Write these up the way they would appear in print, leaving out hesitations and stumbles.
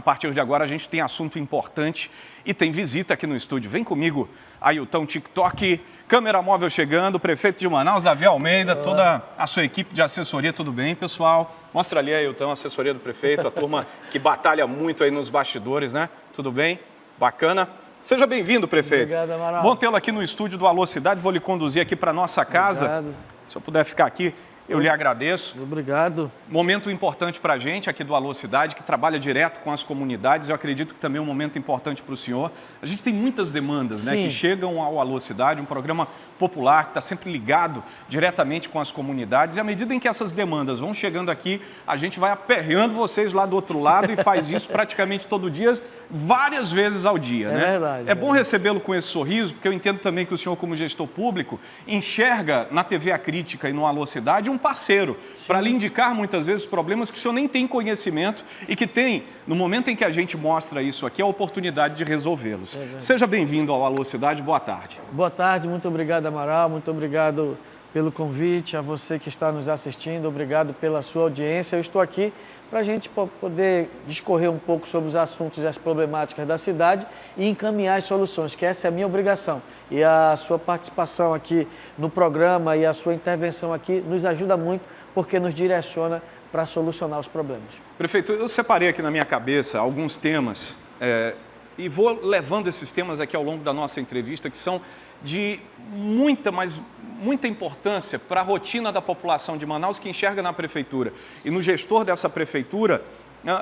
partir de agora a gente tem assunto importante e tem visita aqui no estúdio. Vem comigo, Ailton TikTok, câmera móvel chegando, prefeito de Manaus, Davi Almeida, toda a sua equipe de assessoria, tudo bem, pessoal? Mostra ali, Ailton, a assessoria do prefeito, a turma que batalha muito aí nos bastidores, né? Tudo bem? Bacana. Seja bem-vindo, prefeito. Obrigado, Amaral. Bom tê-lo aqui no estúdio do Alô Cidade, vou lhe conduzir aqui para nossa casa. Obrigado. Se eu puder ficar aqui, eu lhe agradeço. Obrigado. Momento importante para a gente aqui do Alô Cidade, que trabalha direto com as comunidades. Eu acredito que também é um momento importante para o senhor. A gente tem muitas demandas, né, que chegam ao Alô Cidade, um programa popular que está sempre ligado diretamente com as comunidades. E à medida em que essas demandas vão chegando aqui, a gente vai aperreando vocês lá do outro lado e faz isso praticamente todo dia, várias vezes ao dia. É né? verdade. É bom recebê-lo com esse sorriso, porque eu entendo também que o senhor, como gestor público, enxerga na TV A Crítica e no Alô Cidade um parceiro para lhe indicar muitas vezes problemas que o senhor nem tem conhecimento e que tem, no momento em que a gente mostra isso aqui, a oportunidade de resolvê-los. Seja bem-vindo ao Alô Cidade, boa tarde. Boa tarde, muito obrigado, Amaral, muito obrigado pelo convite, a você que está nos assistindo, obrigado pela sua audiência. Eu estou aqui para a gente poder discorrer um pouco sobre os assuntos e as problemáticas da cidade e encaminhar as soluções, que essa é a minha obrigação. E a sua participação aqui no programa e a sua intervenção aqui nos ajuda muito, porque nos direciona para solucionar os problemas. Prefeito, eu separei aqui na minha cabeça alguns temas e vou levando esses temas aqui ao longo da nossa entrevista, que são de muita importância para a rotina da população de Manaus, que enxerga na prefeitura e no gestor dessa prefeitura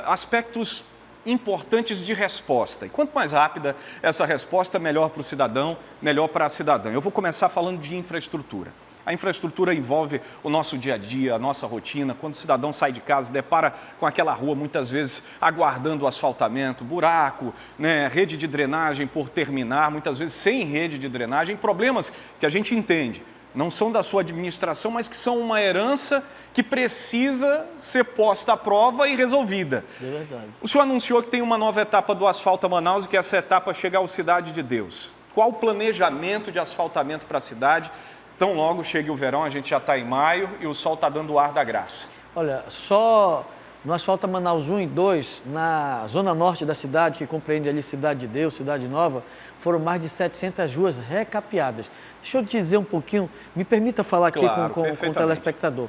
aspectos importantes de resposta. E quanto mais rápida essa resposta, melhor para o cidadão, melhor para a cidadã. Eu vou começar falando de infraestrutura. A infraestrutura envolve o nosso dia a dia, a nossa rotina. Quando o cidadão sai de casa e depara com aquela rua, muitas vezes aguardando o asfaltamento, buraco, né, rede de drenagem por terminar, muitas vezes sem rede de drenagem, problemas que a gente entende. Não são da sua administração, mas que são uma herança que precisa ser posta à prova e resolvida. É verdade. O senhor anunciou que tem uma nova etapa do Asfalta Manaus e que essa etapa chega ao Cidade de Deus. Qual o planejamento de asfaltamento para a cidade? Tão logo chegue o verão, a gente já está em maio e o sol está dando o ar da graça. Olha, só no Asfalta Manaus 1 e 2, na zona norte da cidade, que compreende ali Cidade de Deus, Cidade Nova, foram mais de 700 ruas recapeadas. Deixa eu te dizer um pouquinho, me permita falar aqui com o telespectador.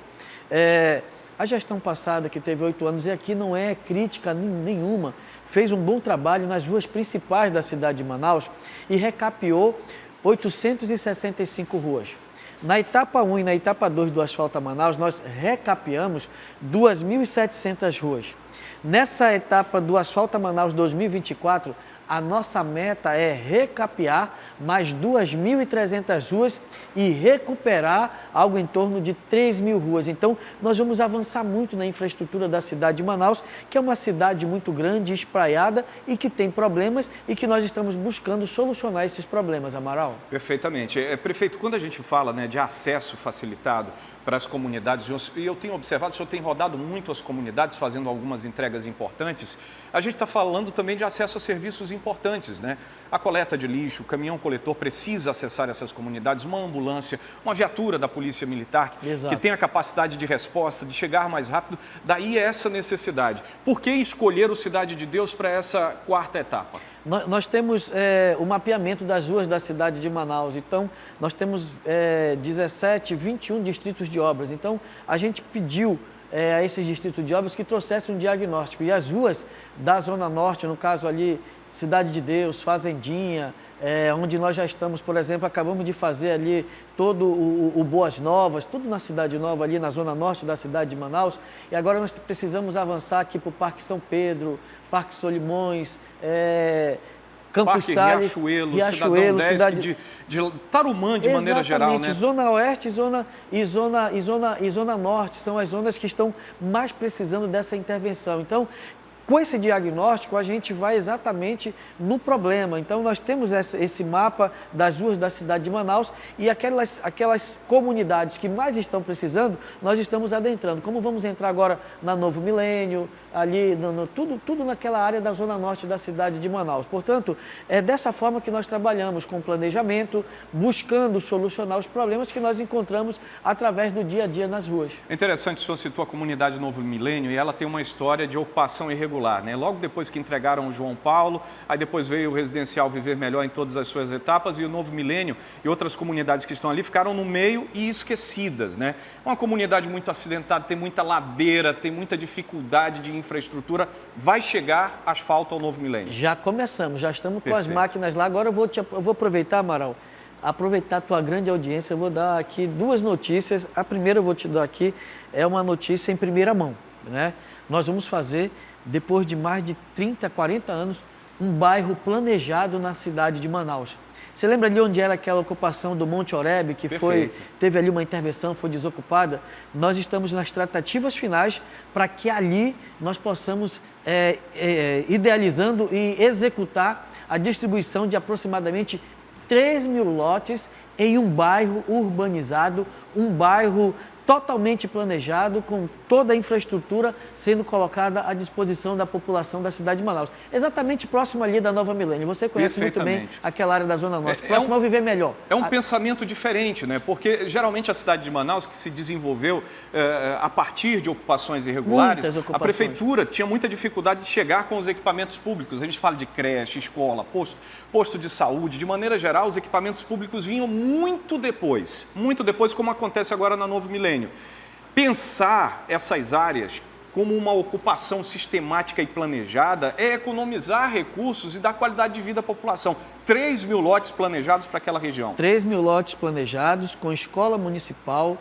A gestão passada, que teve 8 anos, e aqui não é crítica nenhuma, fez um bom trabalho nas ruas principais da cidade de Manaus e recapeou 865 ruas. Na etapa 1 e na etapa 2 do Asfalta Manaus, nós recapeamos 2.700 ruas. Nessa etapa do Asfalta Manaus 2024, a nossa meta é recapear mais 2.300 ruas e recuperar algo em torno de 3.000 ruas. Então, nós vamos avançar muito na infraestrutura da cidade de Manaus, que é uma cidade muito grande, espraiada e que tem problemas e que nós estamos buscando solucionar esses problemas, Amaral. Perfeitamente. Prefeito, quando a gente fala, né, de acesso facilitado para as comunidades, e eu tenho observado, o senhor tem rodado muito as comunidades, fazendo algumas entregas importantes, a gente está falando também de acesso a serviços importantes, né? A coleta de lixo, o caminhão coletor precisa acessar essas comunidades, uma ambulância, uma viatura da Polícia Militar que tem a capacidade de resposta, de chegar mais rápido, daí essa necessidade. Por que escolher o Cidade de Deus para essa quarta etapa? Nós temos o mapeamento das ruas da cidade de Manaus, então nós temos 21 distritos de obras, então a gente pediu a esses distritos de obras que trouxessem um diagnóstico, e as ruas da Zona Norte, no caso ali, Cidade de Deus, Fazendinha, onde nós já estamos, por exemplo, acabamos de fazer ali todo o Boas Novas, tudo na Cidade Nova, ali na Zona Norte da cidade de Manaus, e agora nós precisamos avançar aqui para o Parque São Pedro, Parque Solimões, Campos Salles, Riachuelo, Cidadão 10, cidade de Tarumã de maneira geral, né? Zona Oeste e Zona Norte são as zonas que estão mais precisando dessa intervenção. Então, com esse diagnóstico, a gente vai exatamente no problema. Então, nós temos esse mapa das ruas da cidade de Manaus e aquelas comunidades que mais estão precisando, nós estamos adentrando. Como vamos entrar agora na Novo Milênio, ali, tudo naquela área da zona norte da cidade de Manaus. Portanto, é dessa forma que nós trabalhamos, com planejamento, buscando solucionar os problemas que nós encontramos através do dia a dia nas ruas. É interessante, o senhor citou a comunidade Novo Milênio e ela tem uma história de ocupação irregular irregular, né? Logo depois que entregaram o João Paulo, aí depois veio o residencial Viver Melhor em todas as suas etapas e o Novo Milênio e outras comunidades que estão ali ficaram no meio e esquecidas, né? Uma comunidade muito acidentada, tem muita ladeira, tem muita dificuldade de infraestrutura. Vai chegar asfalto ao Novo Milênio? Já começamos, já estamos com as Perfeito. máquinas lá. Agora eu vou aproveitar, Amaral, aproveitar a tua grande audiência, eu vou dar aqui duas notícias. A primeira eu vou te dar aqui, é uma notícia em primeira mão, né? Nós vamos fazer, depois de mais de 30, 40 anos, um bairro planejado na cidade de Manaus. Você lembra ali onde era aquela ocupação do Monte Oreb, que teve ali uma intervenção, foi desocupada? Nós estamos nas tratativas finais para que ali nós possamos, idealizando e executar a distribuição de aproximadamente 3 mil lotes em um bairro urbanizado, um bairro totalmente planejado, com toda a infraestrutura sendo colocada à disposição da população da cidade de Manaus. Exatamente próximo ali da Nova Milênio. Você conhece muito bem aquela área da Zona Norte. Próximo ao Viver Melhor. É um pensamento diferente, né? Porque geralmente a cidade de Manaus, que se desenvolveu a partir de ocupações irregulares, a prefeitura tinha muita dificuldade de chegar com os equipamentos públicos. A gente fala de creche, escola, posto de saúde. De maneira geral, os equipamentos públicos vinham muito depois, como acontece agora na Novo Milênio. Pensar essas áreas como uma ocupação sistemática e planejada é economizar recursos e dar qualidade de vida à população. 3 mil lotes planejados para aquela região. 3 mil lotes planejados com escola municipal,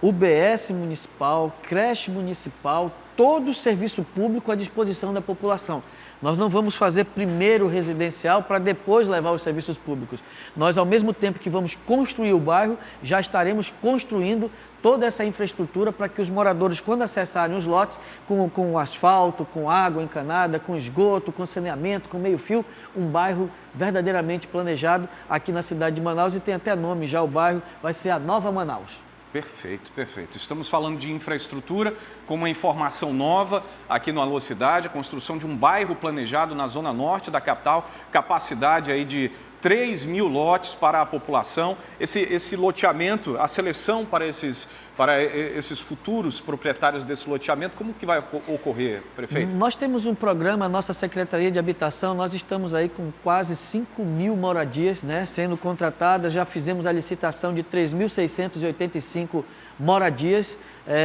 UBS municipal, creche municipal, todo o serviço público à disposição da população. Nós não vamos fazer primeiro o residencial para depois levar os serviços públicos. Nós, ao mesmo tempo que vamos construir o bairro, já estaremos construindo toda essa infraestrutura para que os moradores, quando acessarem os lotes, com asfalto, com água encanada, com esgoto, com saneamento, com meio-fio, um bairro verdadeiramente planejado aqui na cidade de Manaus, e tem até nome já, o bairro vai ser a Nova Manaus. Perfeito, perfeito. Estamos falando de infraestrutura com uma informação nova aqui no Alô Cidade, a construção de um bairro planejado na zona norte da capital, capacidade aí de 3 mil lotes para a população. Esse loteamento, a seleção para esses futuros proprietários desse loteamento, como que vai ocorrer, prefeito? Nós temos um programa, a nossa Secretaria de Habitação, nós estamos aí com quase 5 mil moradias, né, sendo contratadas, já fizemos a licitação de 3.685 moradias,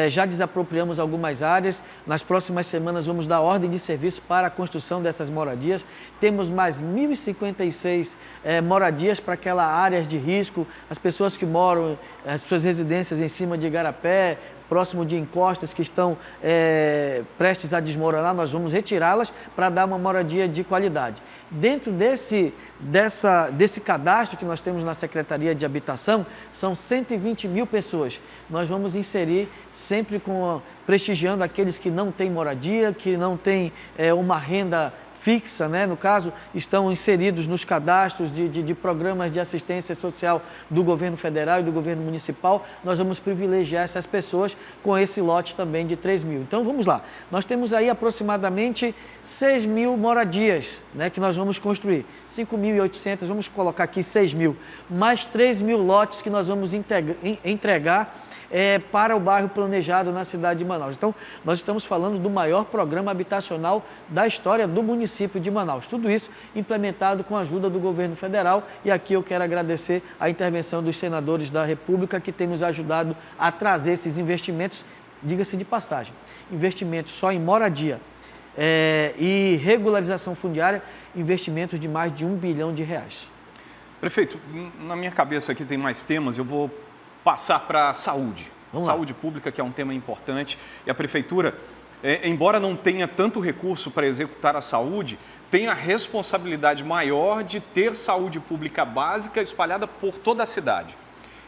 já desapropriamos algumas áreas, nas próximas semanas vamos dar ordem de serviço para a construção dessas moradias, temos mais 1.056 moradias para aquelas áreas de risco, as pessoas que moram, as suas residências em cima de igarapé, próximo de encostas que estão prestes a desmoronar, nós vamos retirá-las para dar uma moradia de qualidade. Dentro desse cadastro que nós temos na Secretaria de Habitação, são 120 mil pessoas. Nós vamos inserir sempre prestigiando aqueles que não têm moradia, que não têm uma renda fixa, né? No caso, estão inseridos nos cadastros de programas de assistência social do governo federal e do governo municipal. Nós vamos privilegiar essas pessoas com esse lote também de 3 mil. Então, vamos lá. Nós temos aí aproximadamente 6 mil moradias, né, que nós vamos construir. 5.800, vamos colocar aqui 6 mil. Mais 3 mil lotes que nós vamos entregar para o bairro planejado na cidade de Manaus. Então, nós estamos falando do maior programa habitacional da história do município de Manaus. Tudo isso implementado com a ajuda do governo federal, e aqui eu quero agradecer a intervenção dos senadores da República que têm nos ajudado a trazer esses investimentos, diga-se de passagem, investimentos só em moradia e regularização fundiária, investimentos de mais de R$1 bilhão. Prefeito, na minha cabeça aqui tem mais temas, eu vou passar para a saúde. Saúde pública, que é um tema importante, e a prefeitura, embora não tenha tanto recurso para executar a saúde, tem a responsabilidade maior de ter saúde pública básica espalhada por toda a cidade.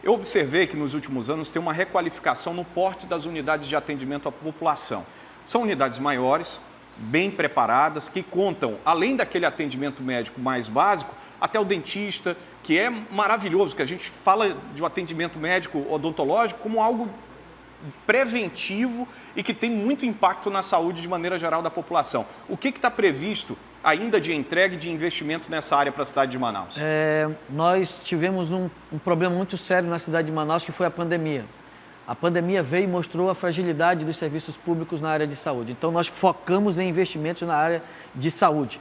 Eu observei que nos últimos anos tem uma requalificação no porte das unidades de atendimento à população. São unidades maiores, bem preparadas, que contam, além daquele atendimento médico mais básico, até o dentista, que é maravilhoso, que a gente fala de um atendimento médico odontológico como algo preventivo e que tem muito impacto na saúde de maneira geral da população. O que está previsto ainda de entrega e de investimento nessa área para a cidade de Manaus? Nós tivemos um problema muito sério na cidade de Manaus, que foi a pandemia. A pandemia veio e mostrou a fragilidade dos serviços públicos na área de saúde. Então, nós focamos em investimentos na área de saúde.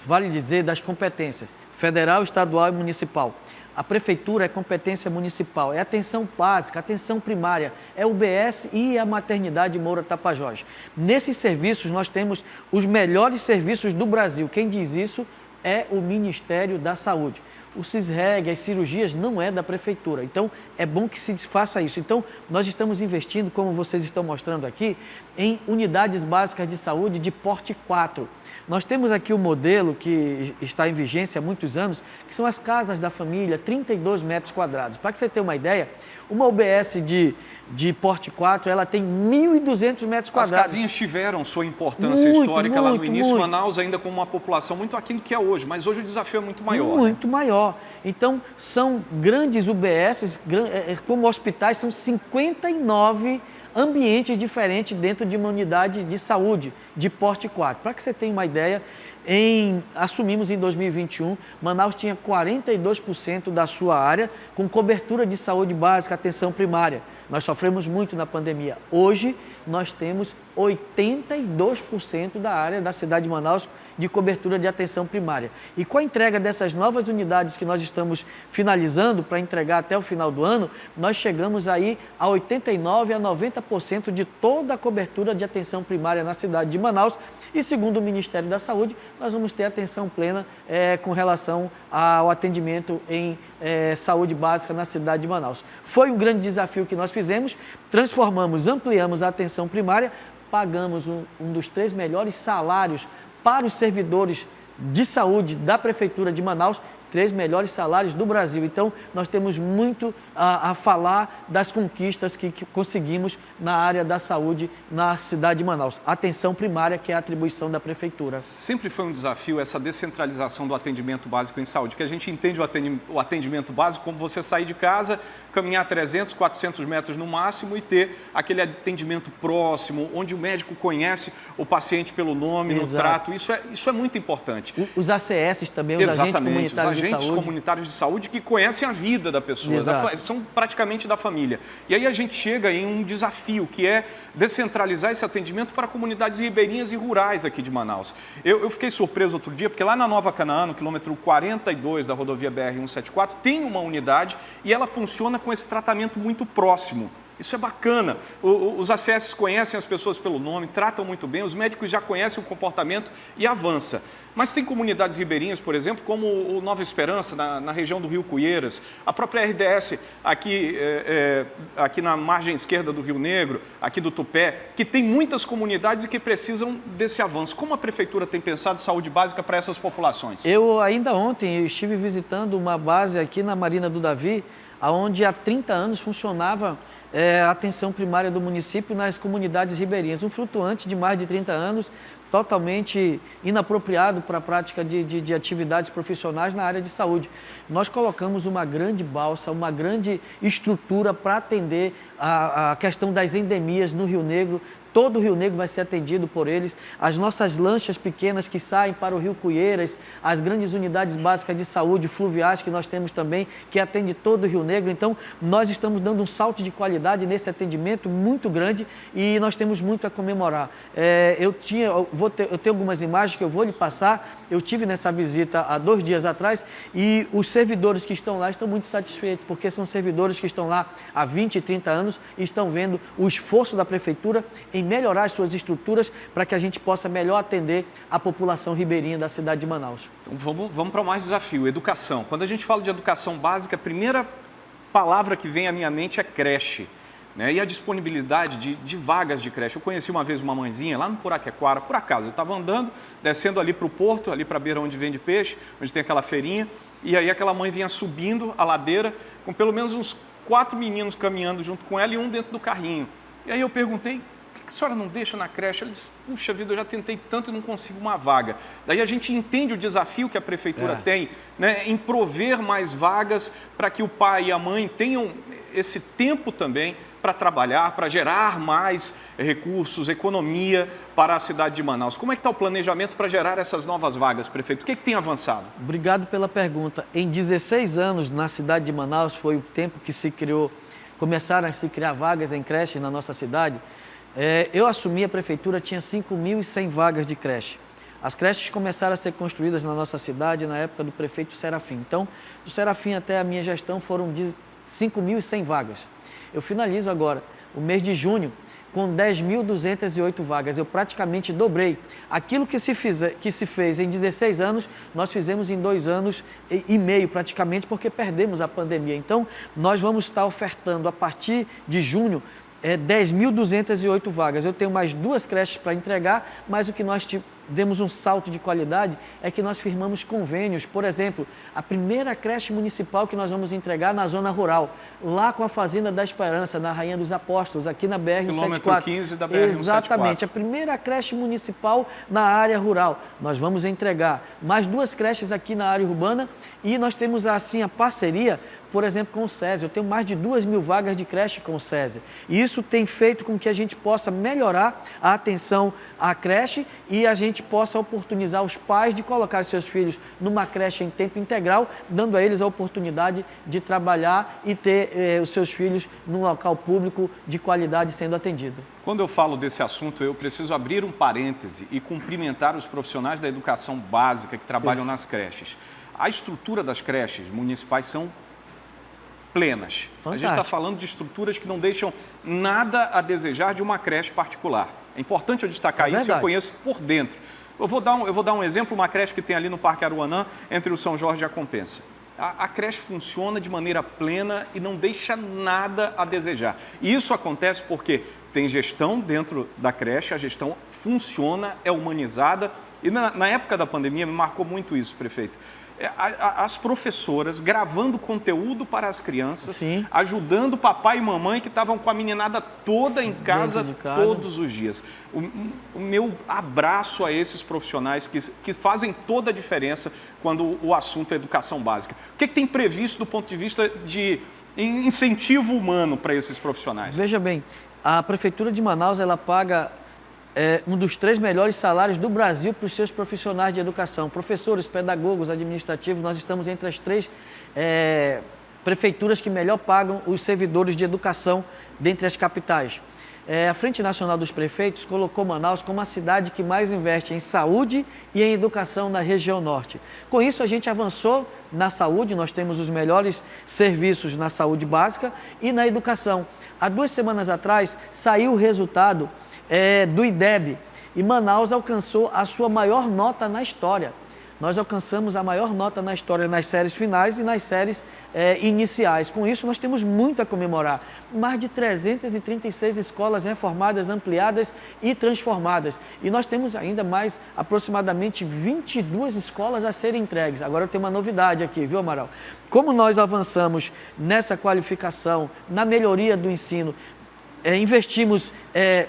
Vale dizer das competências, federal, estadual e municipal. A prefeitura é competência municipal, é atenção básica, atenção primária, é o UBS e a maternidade Moura Tapajós. Nesses serviços, nós temos os melhores serviços do Brasil. Quem diz isso é o Ministério da Saúde. O CISREG, as cirurgias, não é da prefeitura. Então, é bom que se faça isso. Então, nós estamos investindo, como vocês estão mostrando aqui, em unidades básicas de saúde de porte 4. Nós temos aqui o modelo que está em vigência há muitos anos, que são as casas da família, 32 metros quadrados. Para que você tenha uma ideia, uma UBS de porte 4, ela tem 1.200 metros quadrados. As casinhas tiveram sua importância histórica lá no início, Manaus ainda com uma população muito aquém do que é hoje, mas hoje o desafio é muito maior. Muito maior. Então, são grandes UBSs, como hospitais, são 59 ambientes diferentes dentro de uma unidade de saúde de porte 4. Para que você tenha uma ideia, assumimos em 2021, Manaus tinha 42% da sua área com cobertura de saúde básica, atenção primária. Nós sofremos muito na pandemia. Hoje, nós temos 82% da área da cidade de Manaus de cobertura de atenção primária. E com a entrega dessas novas unidades que nós estamos finalizando para entregar até o final do ano, nós chegamos aí a 89% a 90% de toda a cobertura de atenção primária na cidade de Manaus. E segundo o Ministério da Saúde, nós vamos ter atenção plena com relação ao atendimento em saúde básica na cidade de Manaus. Foi um grande desafio que nós fizemos, ampliamos a atenção primária, pagamos um dos 3 melhores salários para os servidores de saúde da Prefeitura de Manaus, 3 melhores salários do Brasil. Então, nós temos muito a falar das conquistas que conseguimos na área da saúde na cidade de Manaus. Atenção primária, que é a atribuição da Prefeitura. Sempre foi um desafio essa descentralização do atendimento básico em saúde, que a gente entende o atendimento básico como você sair de casa, caminhar 300, 400 metros no máximo e ter aquele atendimento próximo, onde o médico conhece o paciente pelo nome, no trato. Isso é muito importante. Os ACS também, os agentes comunitários comunitários de saúde que conhecem a vida da pessoa, são praticamente da família. E aí a gente chega em um desafio, que é descentralizar esse atendimento para comunidades ribeirinhas e rurais aqui de Manaus. Eu fiquei surpreso outro dia, porque lá na Nova Canaã, no quilômetro 42 da rodovia BR-174, tem uma unidade e ela funciona com esse tratamento muito próximo. Isso é bacana. Os ACS conhecem as pessoas pelo nome, tratam muito bem, os médicos já conhecem o comportamento e avança. Mas tem comunidades ribeirinhas, por exemplo, como o Nova Esperança, na região do Rio Cuieiras, a própria RDS aqui na margem esquerda do Rio Negro, aqui do Tupé, que tem muitas comunidades e que precisam desse avanço. Como a Prefeitura tem pensado saúde básica para essas populações? Ainda ontem, estive visitando uma base aqui na Marina do Davi, onde há 30 anos funcionava a atenção primária do município nas comunidades ribeirinhas. Um flutuante de mais de 30 anos, totalmente inapropriado para a prática de atividades profissionais na área de saúde. Nós colocamos uma grande balsa, uma grande estrutura para atender a questão das endemias no Rio Negro. Todo o Rio Negro vai ser atendido por eles. As nossas lanchas pequenas que saem para o Rio Cuieiras, as grandes unidades básicas de saúde fluviais que nós temos também, que atende todo o Rio Negro. Então, nós estamos dando um salto de qualidade nesse atendimento muito grande e nós temos muito a comemorar. Eu tenho algumas imagens que eu vou lhe passar. Eu tive nessa visita há 2 dias atrás e os servidores que estão lá estão muito satisfeitos, porque são servidores que estão lá há 20 e 30 anos e estão vendo o esforço da Prefeitura em melhorar as suas estruturas para que a gente possa melhor atender a população ribeirinha da cidade de Manaus. Então vamos para mais desafio, educação. Quando a gente fala de educação básica, a primeira palavra que vem à minha mente é creche. Né? E a disponibilidade de vagas de creche. Eu conheci uma vez uma mãezinha lá no Puraquequara, por acaso. Eu estava andando, descendo ali para o porto, ali para a beira onde vende peixe, onde tem aquela feirinha, e aí aquela mãe vinha subindo a ladeira com pelo menos uns 4 meninos caminhando junto com ela e um dentro do carrinho. E aí eu perguntei: que a senhora não deixa na creche? Ela disse: puxa vida, eu já tentei tanto e não consigo uma vaga. Daí a gente entende o desafio que a Prefeitura tem, né, em prover mais vagas para que o pai e a mãe tenham esse tempo também para trabalhar, para gerar mais recursos, economia para a cidade de Manaus. Como é que está o planejamento para gerar essas novas vagas, prefeito? O que tem avançado? Obrigado pela pergunta. Em 16 anos na cidade de Manaus foi o tempo que se criou começaram a se criar vagas em creche na nossa cidade, eu assumi a prefeitura, tinha 5.100 vagas de creche. As creches começaram a ser construídas na nossa cidade na época do prefeito Serafim. Então, do Serafim até a minha gestão foram de 5.100 vagas. Eu finalizo agora o mês de junho com 10.208 vagas. Eu praticamente dobrei. Aquilo que se fez em 16 anos, nós fizemos em 2 anos e meio praticamente, porque perdemos a pandemia. Então, nós vamos estar ofertando a partir de junho 10.208 vagas. Eu tenho mais 2 creches para entregar, mas o que nós demos um salto de qualidade é que nós firmamos convênios. Por exemplo, a primeira creche municipal que nós vamos entregar na zona rural, lá com a Fazenda da Esperança, na Rainha dos Apóstolos, aqui na BR-174. Quilômetro 15 da BR-174. Exatamente, a primeira creche municipal na área rural. Nós vamos entregar mais 2 creches aqui na área urbana e nós temos assim a parceria, por exemplo, com o SESI. Eu tenho mais de 2.000 vagas de creche com o SESI. E isso tem feito com que a gente possa melhorar a atenção à creche e a gente possa oportunizar os pais de colocar seus filhos numa creche em tempo integral, dando a eles a oportunidade de trabalhar e ter os seus filhos num local público de qualidade sendo atendido. Quando eu falo desse assunto, eu preciso abrir um parêntese e cumprimentar os profissionais da educação básica que trabalham nas creches. A estrutura das creches municipais são plenas. Fantástico. A gente está falando de estruturas que não deixam nada a desejar de uma creche particular. É importante eu destacar isso, eu conheço por dentro. Eu vou dar um exemplo, uma creche que tem ali no Parque Aruanã, entre o São Jorge e a Compensa. A creche funciona de maneira plena e não deixa nada a desejar. E isso acontece porque tem gestão dentro da creche, a gestão funciona, é humanizada. E na época da pandemia me marcou muito isso, prefeito. As professoras gravando conteúdo para as crianças, Sim. ajudando papai e mamãe que estavam com a meninada toda em casa todos os dias. O meu abraço a esses profissionais que fazem toda a diferença quando o assunto é educação básica. O que tem previsto do ponto de vista de incentivo humano para esses profissionais? Veja bem, a Prefeitura de Manaus ela paga um dos 3 melhores salários do Brasil para os seus profissionais de educação. Professores, pedagogos, administrativos, nós estamos entre as 3 prefeituras que melhor pagam os servidores de educação dentre as capitais. A Frente Nacional dos Prefeitos colocou Manaus como a cidade que mais investe em saúde e em educação na região norte. Com isso, a gente avançou na saúde, nós temos os melhores serviços na saúde básica e na educação. Há 2 semanas atrás, saiu o resultado do IDEB, e Manaus alcançou a sua maior nota na história. Nós alcançamos a maior nota na história nas séries finais e nas séries iniciais. Com isso, nós temos muito a comemorar. Mais de 336 escolas reformadas, ampliadas e transformadas. E nós temos ainda mais aproximadamente 22 escolas a serem entregues. Agora eu tenho uma novidade aqui, viu, Amaral? Como nós avançamos nessa qualificação, na melhoria do ensino, investimos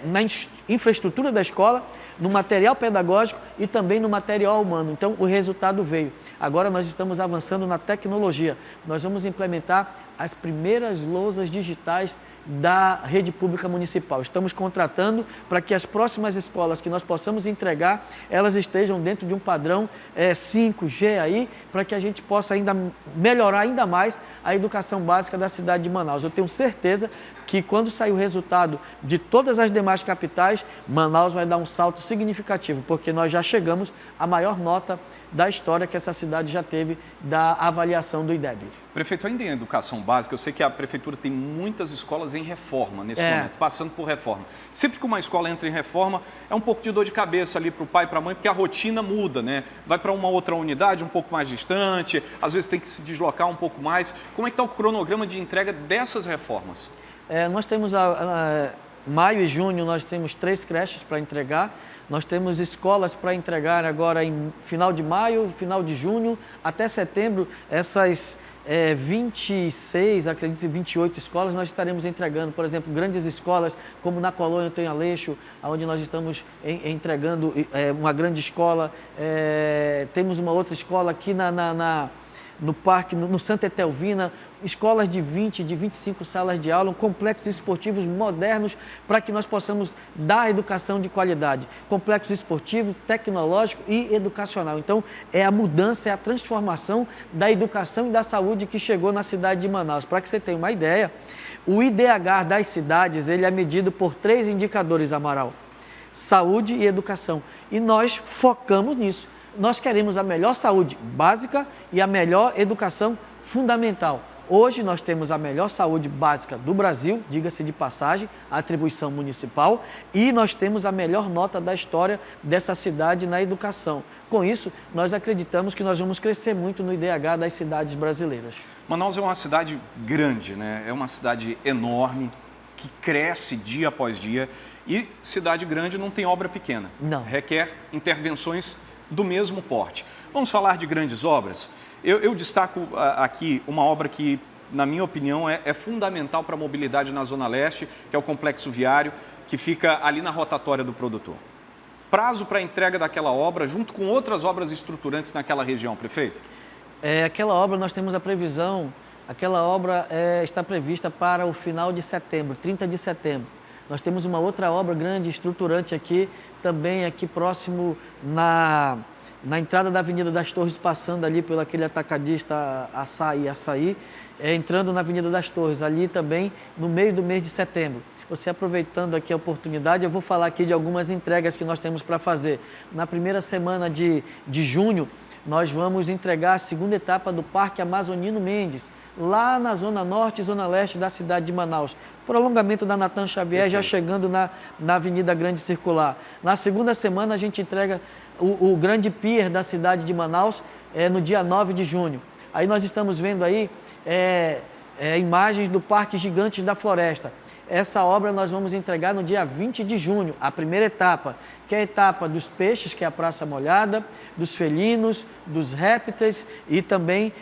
na infraestrutura da escola, no material pedagógico e também no material humano. Então, o resultado veio. Agora nós estamos avançando na tecnologia. Nós vamos implementar as primeiras lousas digitais da rede pública municipal. Estamos contratando para que as próximas escolas que nós possamos entregar, elas estejam dentro de um padrão 5G aí, para que a gente possa ainda melhorar ainda mais a educação básica da cidade de Manaus. Eu tenho certeza que quando sair o resultado de todas as demais capitais, Manaus vai dar um salto significativo, porque nós já chegamos à maior nota da história que essa cidade já teve da avaliação do IDEB. Prefeito, ainda em educação básica, eu sei que a prefeitura tem muitas escolas em reforma nesse momento, passando por reforma. Sempre que uma escola entra em reforma, é um pouco de dor de cabeça ali para o pai e para a mãe, porque a rotina muda, né? Vai para uma outra unidade um pouco mais distante, às vezes tem que se deslocar um pouco mais. Como é que está o cronograma de entrega dessas reformas? Nós temos maio e junho, nós temos 3 creches para entregar. Nós temos escolas para entregar agora em final de maio, final de junho, até setembro, essas 26, acredito, 28 escolas nós estaremos entregando. Por exemplo, grandes escolas como na Colônia Antônio Aleixo, onde nós estamos entregando uma grande escola. Temos uma outra escola aqui no parque, no Santa Etelvina, escolas de 20, de 25 salas de aula, complexos esportivos modernos para que nós possamos dar educação de qualidade. Complexo esportivo, tecnológico e educacional. Então, é a mudança, é a transformação da educação e da saúde que chegou na cidade de Manaus. Para que você tenha uma ideia, O IDH das cidades, ele é medido por 3 indicadores, Amaral: saúde e educação. E nós focamos nisso. Nós queremos a melhor saúde básica e a melhor educação fundamental. Hoje nós temos a melhor saúde básica do Brasil, diga-se de passagem, atribuição municipal, e nós temos a melhor nota da história dessa cidade na educação. Com isso, nós acreditamos que nós vamos crescer muito no IDH das cidades brasileiras. Manaus é uma cidade grande, né? É uma cidade enorme, que cresce dia após dia, e cidade grande não tem obra pequena. Não. Requer intervenções do mesmo porte. Vamos falar de grandes obras? Eu destaco aqui uma obra que, na minha opinião, é fundamental para a mobilidade na Zona Leste, que é o Complexo Viário, que fica ali na rotatória do produtor. Prazo para a entrega daquela obra, junto com outras obras estruturantes naquela região, prefeito? Aquela obra, nós temos a previsão, aquela obra está prevista para o final de setembro, 30 de setembro. Nós temos uma outra obra grande, estruturante aqui, também aqui próximo na entrada da Avenida das Torres, passando ali pelo aquele atacadista Açaí, entrando na Avenida das Torres, ali também no meio do mês de setembro. Você aproveitando aqui a oportunidade, eu vou falar aqui de algumas entregas que nós temos para fazer. Na primeira semana de junho, nós vamos entregar a segunda etapa do Parque Amazonino Mendes, lá na Zona Norte e Zona Leste da cidade de Manaus. Prolongamento da Natan Xavier, Perfeito. Já chegando na Avenida Grande Circular. Na segunda semana, a gente entrega o Grande Pier da cidade de Manaus, no dia 9 de junho. Aí nós estamos vendo aí imagens do Parque Gigantes da Floresta. Essa obra nós vamos entregar no dia 20 de junho, a primeira etapa, que é a etapa dos peixes, que é a Praça Molhada, dos felinos, dos répteis e também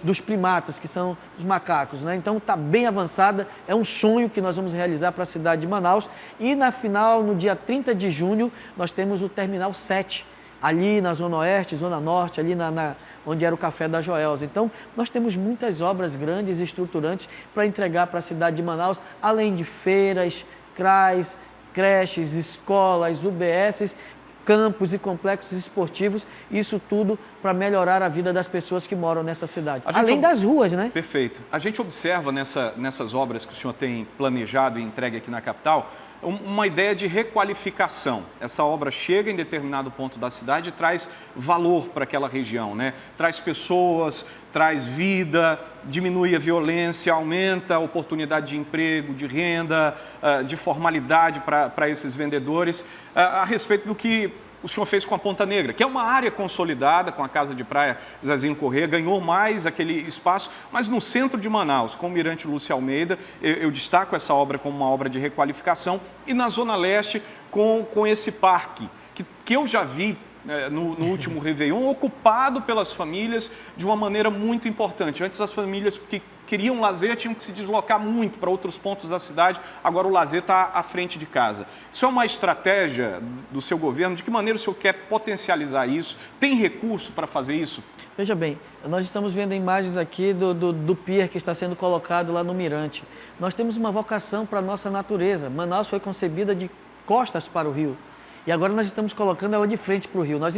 dos primatas, que são os macacos, né? Então está bem avançada, é um sonho que nós vamos realizar para a cidade de Manaus. E na final, no dia 30 de junho, nós temos o Terminal 7, ali na Zona Oeste, Zona Norte, ali onde era o Café da Joelza. Então, nós temos muitas obras grandes e estruturantes para entregar para a cidade de Manaus, além de feiras, CRAs, creches, escolas, UBSs, campos e complexos esportivos, isso tudo para melhorar a vida das pessoas que moram nessa cidade. Além das ruas, né? Perfeito. A gente observa nessas obras que o senhor tem planejado e entregue aqui na capital, uma ideia de requalificação. Essa obra chega em determinado ponto da cidade e traz valor para aquela região, né? Traz pessoas, traz vida, diminui a violência, aumenta a oportunidade de emprego, de renda, de formalidade para esses vendedores. A respeito do que o senhor fez com a Ponta Negra, que é uma área consolidada com a Casa de Praia Zezinho Corrêa, ganhou mais aquele espaço, mas no centro de Manaus, com o Mirante Lúcia Almeida, eu destaco essa obra como uma obra de requalificação, e na Zona Leste com esse parque, que eu já vi no último Réveillon, ocupado pelas famílias de uma maneira muito importante. Antes as famílias que queriam lazer tinham que se deslocar muito para outros pontos da cidade, agora o lazer está à frente de casa. Isso é uma estratégia do seu governo? De que maneira o senhor quer potencializar isso? Tem recurso para fazer isso? Veja bem, nós estamos vendo imagens aqui do pier que está sendo colocado lá no Mirante. Nós temos uma vocação para a nossa natureza. Manaus foi concebida de costas para o rio. E agora nós estamos colocando ela de frente para o rio. Nós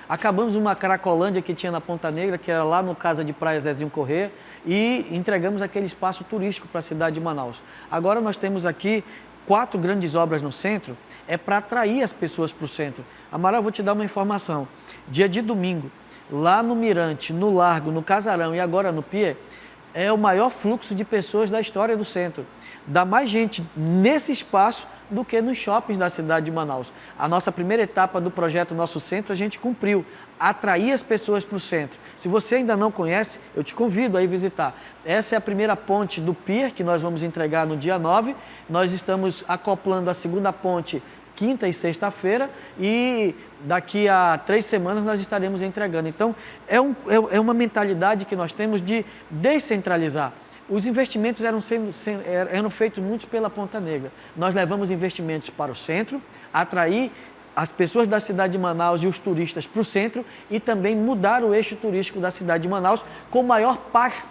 acabamos uma Caracolândia que tinha na Ponta Negra, que era lá no Casa de Praia Zezinho Corrêa, e entregamos aquele espaço turístico para a cidade de Manaus. Agora nós temos aqui 4 grandes obras no centro, para atrair as pessoas para o centro. Amaral, eu vou te dar uma informação. Dia de domingo, lá no Mirante, no Largo, no Casarão e agora no Pier, é o maior fluxo de pessoas da história do centro. Dá mais gente nesse espaço do que nos shoppings da cidade de Manaus. A nossa primeira etapa do projeto Nosso Centro, a gente cumpriu, atrair as pessoas para o centro. Se você ainda não conhece, eu te convido a ir visitar. Essa é a primeira ponte do Pier, que nós vamos entregar no dia 9. Nós estamos acoplando a segunda ponte quinta e sexta-feira, e daqui a 3 semanas nós estaremos entregando. Então, é uma mentalidade que nós temos de descentralizar. Os investimentos eram feitos muitos pela Ponta Negra. Nós levamos investimentos para o centro, atrair as pessoas da cidade de Manaus e os turistas para o centro e também mudar o eixo turístico da cidade de Manaus com o maior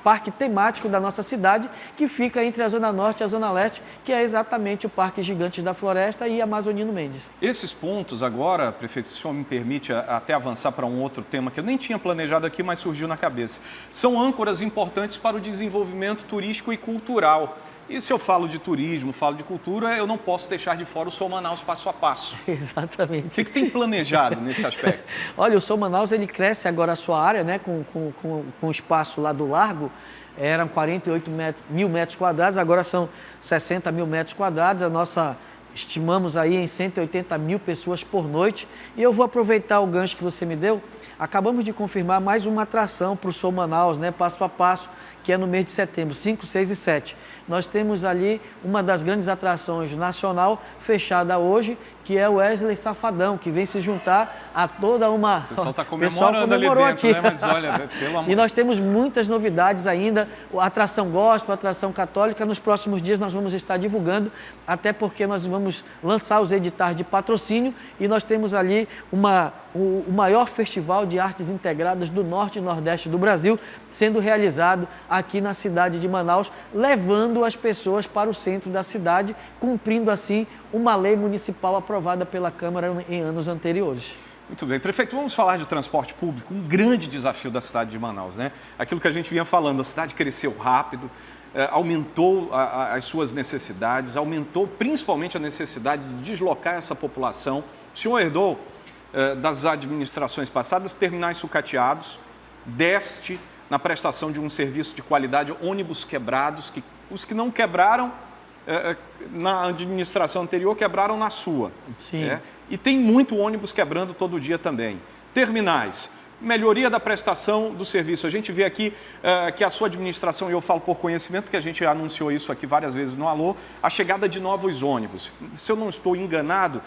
parque temático da nossa cidade, que fica entre a Zona Norte e a Zona Leste, que é exatamente o Parque Gigantes da Floresta e Amazonino Mendes. Esses pontos agora, prefeito, se o senhor me permite até avançar para um outro tema que eu nem tinha planejado aqui, mas surgiu na cabeça, são âncoras importantes para o desenvolvimento turístico e cultural. E se eu falo de turismo, falo de cultura, eu não posso deixar de fora o Sou Manaus passo a passo. Exatamente. O que tem planejado nesse aspecto? Olha, o Sou Manaus, ele cresce agora a sua área, né, com o espaço lá do largo, eram 48 mil metros quadrados, agora são 60 mil metros quadrados, estimamos aí em 180 mil pessoas por noite. E eu vou aproveitar o gancho que você me deu. Acabamos de confirmar mais uma atração para o Sou Manaus, né, passo a passo, que é no mês de setembro, 5, 6 e 7. Nós temos ali uma das grandes atrações nacional, fechada hoje, que é o Wesley Safadão, que vem se juntar a toda uma... O pessoal está comemorando ali dentro, aqui. Né? Mas olha, pelo amor... E nós temos muitas novidades ainda, a atração gospel, a atração católica. Nos próximos dias nós vamos estar divulgando, até porque nós vamos lançar os editais de patrocínio e nós temos ali o maior festival de artes integradas do Norte e Nordeste do Brasil, sendo realizado aqui na cidade de Manaus, levando as pessoas para o centro da cidade, cumprindo assim uma lei municipal aprovada pela Câmara em anos anteriores. Muito bem. Prefeito, vamos falar de transporte público, um grande desafio da cidade de Manaus, né? Aquilo que a gente vinha falando, a cidade cresceu rápido, aumentou as suas necessidades, aumentou principalmente a necessidade de deslocar essa população. O senhor herdou das administrações passadas terminais sucateados, déficit na prestação de um serviço de qualidade, ônibus quebrados, que os que não quebraram na administração anterior quebraram na sua. Sim. E tem muito ônibus quebrando todo dia também. Terminais, melhoria da prestação do serviço. A gente vê aqui que a sua administração, e eu falo por conhecimento, porque a gente anunciou isso aqui várias vezes no Alô, a chegada de novos ônibus. Se eu não estou enganado,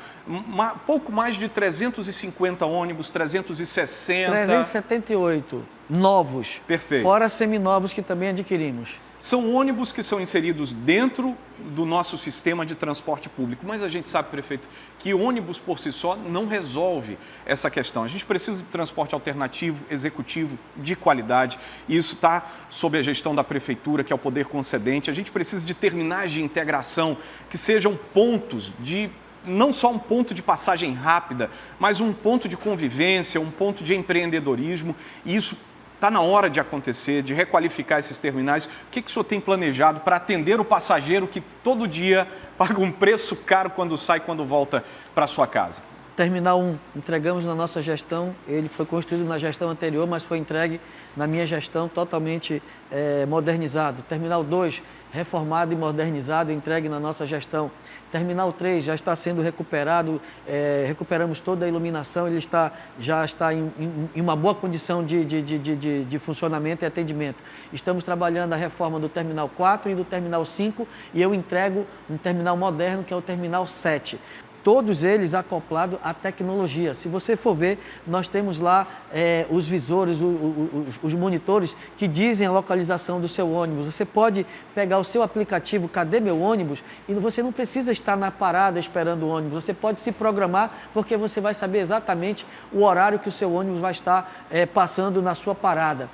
pouco mais de 350 ônibus, 360... 378 novos. Perfeito. Fora seminovos que também adquirimos. São ônibus que são inseridos dentro do nosso sistema de transporte público, mas a gente sabe, prefeito, que ônibus por si só não resolve essa questão. A gente precisa de transporte alternativo, executivo, de qualidade, e isso está sob a gestão da prefeitura, que é o poder concedente. A gente precisa de terminais de integração que sejam pontos de... não só um ponto de passagem rápida, mas um ponto de convivência, um ponto de empreendedorismo, e isso está na hora de acontecer, de requalificar esses terminais. O que o senhor tem planejado para atender o passageiro que todo dia paga um preço caro quando sai, quando volta para sua casa? Terminal 1, entregamos na nossa gestão, ele foi construído na gestão anterior, mas foi entregue na minha gestão totalmente modernizado. Terminal 2, reformado e modernizado, entregue na nossa gestão. Terminal 3 já está sendo recuperado, recuperamos toda a iluminação, ele já está em uma boa condição de funcionamento e atendimento. Estamos trabalhando a reforma do Terminal 4 e do Terminal 5 e eu entrego um terminal moderno que é o Terminal 7. Todos eles acoplados à tecnologia. Se você for ver, nós temos lá os visores, os monitores que dizem a localização do seu ônibus. Você pode pegar o seu aplicativo, Cadê Meu Ônibus? E você não precisa estar na parada esperando o ônibus. Você pode se programar porque você vai saber exatamente o horário que o seu ônibus vai estar passando na sua parada.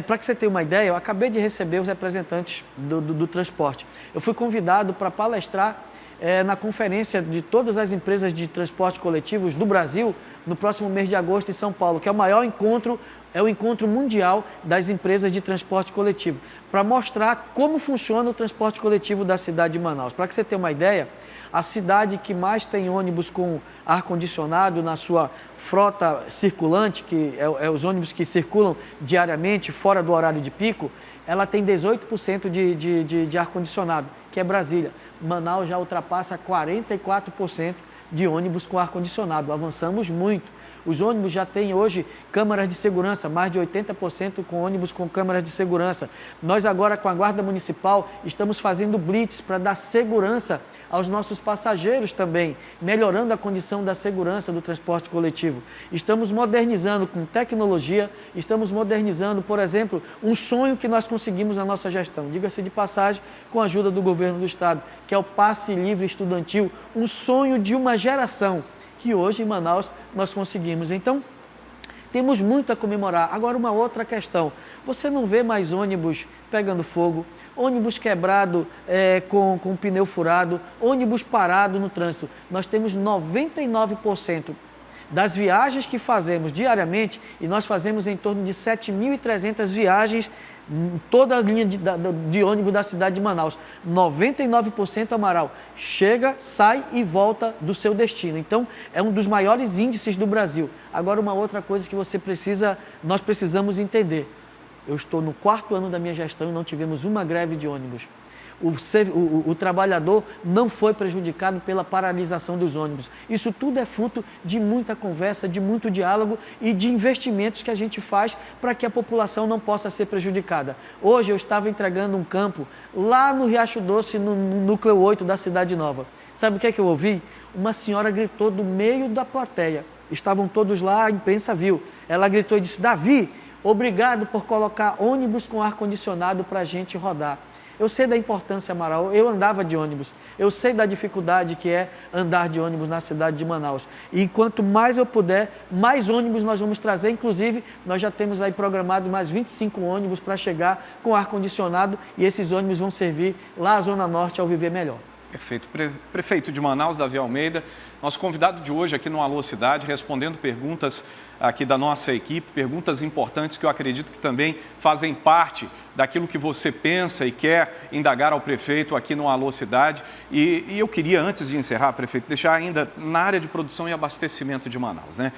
Para que você tenha uma ideia, eu acabei de receber os representantes do transporte. Eu fui convidado para palestrar na conferência de todas as empresas de transporte coletivos do Brasil, no próximo mês de agosto em São Paulo, que é o maior encontro, é o encontro mundial das empresas de transporte coletivo, para mostrar como funciona o transporte coletivo da cidade de Manaus. Para que você tenha uma ideia, a cidade que mais tem ônibus com ar-condicionado na sua frota circulante, que é os ônibus que circulam diariamente, fora do horário de pico, ela tem 18% de ar-condicionado, que é Brasília. Manaus já ultrapassa 44% de ônibus com ar-condicionado. Avançamos muito. Os ônibus já têm hoje câmaras de segurança, mais de 80% com ônibus com câmaras de segurança. Nós agora, com a Guarda Municipal, estamos fazendo blitz para dar segurança aos nossos passageiros também, melhorando a condição da segurança do transporte coletivo. Estamos modernizando com tecnologia, estamos modernizando, por exemplo, um sonho que nós conseguimos na nossa gestão, diga-se de passagem, com a ajuda do governo do estado, que é o passe livre estudantil, um sonho de uma geração. que hoje em Manaus nós conseguimos. Então, temos muito a comemorar. Agora, uma outra questão, você não vê mais ônibus pegando fogo, ônibus quebrado com pneu furado, ônibus parado no trânsito. Nós temos 99% das viagens que fazemos diariamente, e nós fazemos em torno de 7.300 viagens em toda a linha de ônibus da cidade de Manaus. 99%, Amaral, chega, sai e volta do seu destino. Então, é um dos maiores índices do Brasil. Agora, uma outra coisa que nós precisamos entender. Eu estou no 4º ano da minha gestão e não tivemos uma greve de ônibus. O trabalhador não foi prejudicado pela paralisação dos ônibus. Isso tudo é fruto de muita conversa, de muito diálogo e de investimentos que a gente faz para que a população não possa ser prejudicada. Hoje eu estava entregando um campo lá no Riacho Doce, no núcleo 8 da Cidade Nova. Sabe o que é que eu ouvi? Uma senhora gritou do meio da plateia. Estavam todos lá, a imprensa viu. Ela gritou e disse: Davi, obrigado por colocar ônibus com ar-condicionado para a gente rodar. Eu sei da importância, Amaral, eu andava de ônibus, eu sei da dificuldade que é andar de ônibus na cidade de Manaus. E quanto mais eu puder, mais ônibus nós vamos trazer, inclusive nós já temos aí programado mais 25 ônibus para chegar com ar-condicionado e esses ônibus vão servir lá à Zona Norte ao viver melhor. Perfeito. Prefeito de Manaus, Davi Almeida, nosso convidado de hoje aqui no Alô Cidade, respondendo perguntas aqui da nossa equipe, perguntas importantes que eu acredito que também fazem parte daquilo que você pensa e quer indagar ao prefeito aqui no Alô Cidade. E eu queria, antes de encerrar, prefeito, deixar ainda na área de produção e abastecimento de Manaus, né?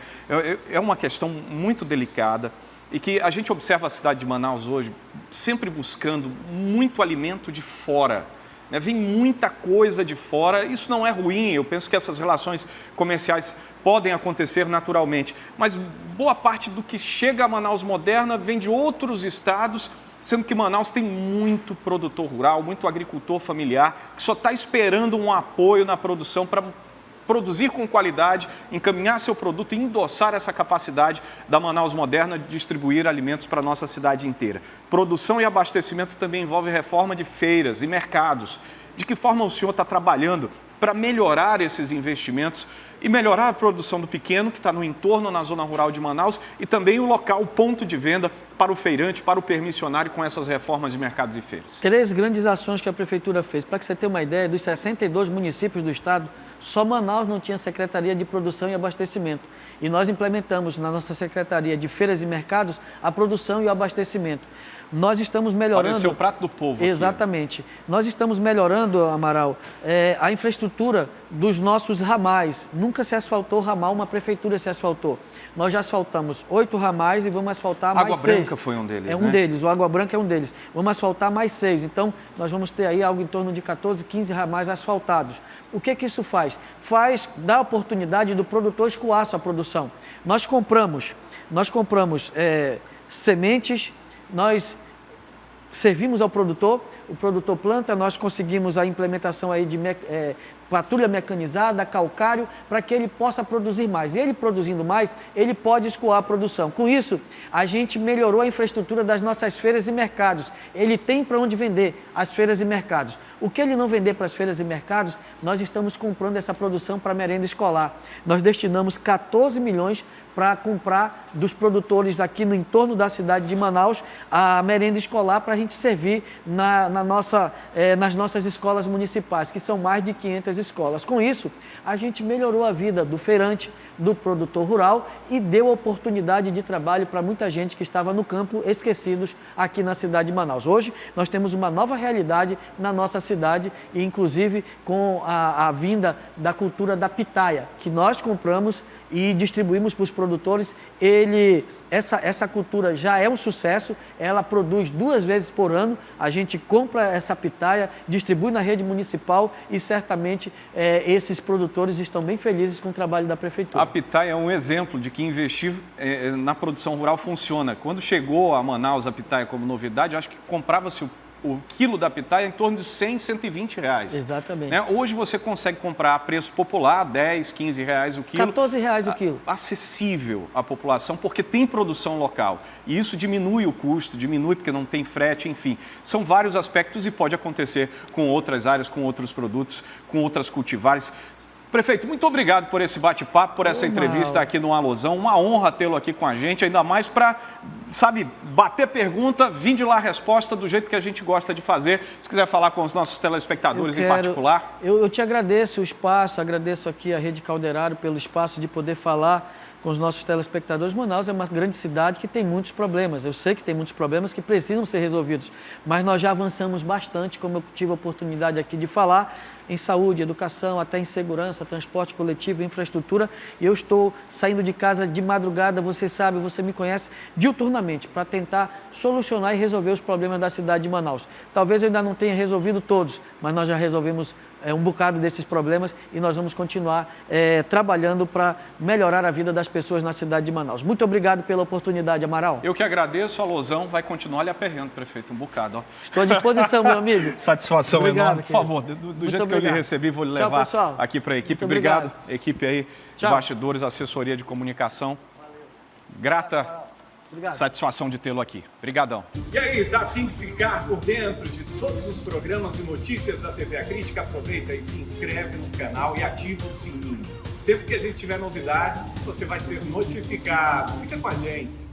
É uma questão muito delicada e que a gente observa a cidade de Manaus hoje sempre buscando muito alimento de fora. Vem muita coisa de fora, isso não é ruim, eu penso que essas relações comerciais podem acontecer naturalmente, mas boa parte do que chega a Manaus moderna vem de outros estados, sendo que Manaus tem muito produtor rural, muito agricultor familiar, que só está esperando um apoio na produção para produzir com qualidade, encaminhar seu produto e endossar essa capacidade da Manaus moderna de distribuir alimentos para a nossa cidade inteira. Produção e abastecimento também envolve reforma de feiras e mercados. De que forma o senhor está trabalhando para melhorar esses investimentos e melhorar a produção do pequeno, que está no entorno, na zona rural de Manaus, e também o local, o ponto de venda para o feirante, para o permissionário com essas reformas de mercados e feiras? 3 grandes ações que a Prefeitura fez. Para que você tenha uma ideia, dos 62 municípios do estado, só Manaus não tinha Secretaria de Produção e Abastecimento. E nós implementamos na nossa Secretaria de Feiras e Mercados a produção e o abastecimento. Nós estamos melhorando... Pareceu o prato do povo. Exatamente. Aqui. Nós estamos melhorando, Amaral, a infraestrutura dos nossos ramais. Nunca se asfaltou ramal, uma prefeitura se asfaltou. Nós já asfaltamos 8 ramais e vamos asfaltar mais 6. Água Branca foi um deles, né? É um deles, o Água Branca é um deles. Vamos asfaltar mais 6. Então, nós vamos ter aí algo em torno de 14, 15 ramais asfaltados. O que isso faz? Dá a oportunidade do produtor escoar sua produção. Nós compramos sementes, nós servimos ao produtor, o produtor planta, nós conseguimos a implementação aí de patrulha mecanizada, calcário, para que ele possa produzir mais. E ele produzindo mais, ele pode escoar a produção. Com isso, a gente melhorou a infraestrutura das nossas feiras e mercados. Ele tem para onde vender as feiras e mercados. O que ele não vender para as feiras e mercados, nós estamos comprando essa produção para merenda escolar. Nós destinamos 14 milhões para comprar dos produtores aqui no entorno da cidade de Manaus a merenda escolar para a gente servir nas nossas escolas municipais, que são mais de 500 escolas. Com isso, a gente melhorou a vida do feirante, do produtor rural e deu oportunidade de trabalho para muita gente que estava no campo esquecidos aqui na cidade de Manaus. Hoje, nós temos uma nova realidade na nossa cidade e, inclusive, com a vinda da cultura da pitaia, que nós compramos e distribuímos para os produtores. Essa cultura já é um sucesso, ela produz 2 vezes por ano, a gente compra essa pitaia, distribui na rede municipal e certamente esses produtores estão bem felizes com o trabalho da Prefeitura. A pitaia é um exemplo de que investir na produção rural funciona. Quando chegou a Manaus a pitaia como novidade, acho que comprava-se o quilo da pitaia em torno de 100, 120 reais. Exatamente. Hoje você consegue comprar a preço popular, 10, 15 reais o quilo. 14 reais o quilo. Acessível à população, porque tem produção local. E isso diminui o custo, diminui porque não tem frete, enfim. São vários aspectos e pode acontecer com outras áreas, com outros produtos, com outras cultivares. Prefeito, muito obrigado por esse bate-papo, por essa entrevista aqui no Alôzão. Uma honra tê-lo aqui com a gente, ainda mais para, bater pergunta, vir de lá a resposta do jeito que a gente gosta de fazer. Se quiser falar com os nossos telespectadores em particular. Eu te agradeço o espaço, agradeço aqui a Rede Calderaro pelo espaço de poder falar com os nossos telespectadores. Manaus é uma grande cidade que tem muitos problemas. Eu sei que tem muitos problemas que precisam ser resolvidos, mas nós já avançamos bastante, como eu tive a oportunidade aqui de falar, em saúde, educação, até em segurança, transporte coletivo, infraestrutura. E eu estou saindo de casa de madrugada, você sabe, você me conhece, diuturnamente, para tentar solucionar e resolver os problemas da cidade de Manaus. Talvez eu ainda não tenha resolvido todos, mas nós já resolvemos um bocado desses problemas e nós vamos continuar trabalhando para melhorar a vida das pessoas na cidade de Manaus. Muito obrigado pela oportunidade, Amaral. Eu que agradeço, a Alôzão vai continuar lhe aperreando, prefeito, um bocado. Ó. Estou à disposição, meu amigo. Satisfação obrigado, enorme. Por favor, do jeito que eu lhe recebi, vou lhe levar aqui para a equipe. Obrigado, equipe aí de bastidores, assessoria de comunicação. Grata. Obrigado. Satisfação de tê-lo aqui. Obrigadão. E aí, tá a fim de ficar por dentro de todos os programas e notícias da TV A Crítica? Aproveita e se inscreve no canal e ativa o sininho. Sempre que a gente tiver novidade, você vai ser notificado. Fica com a gente.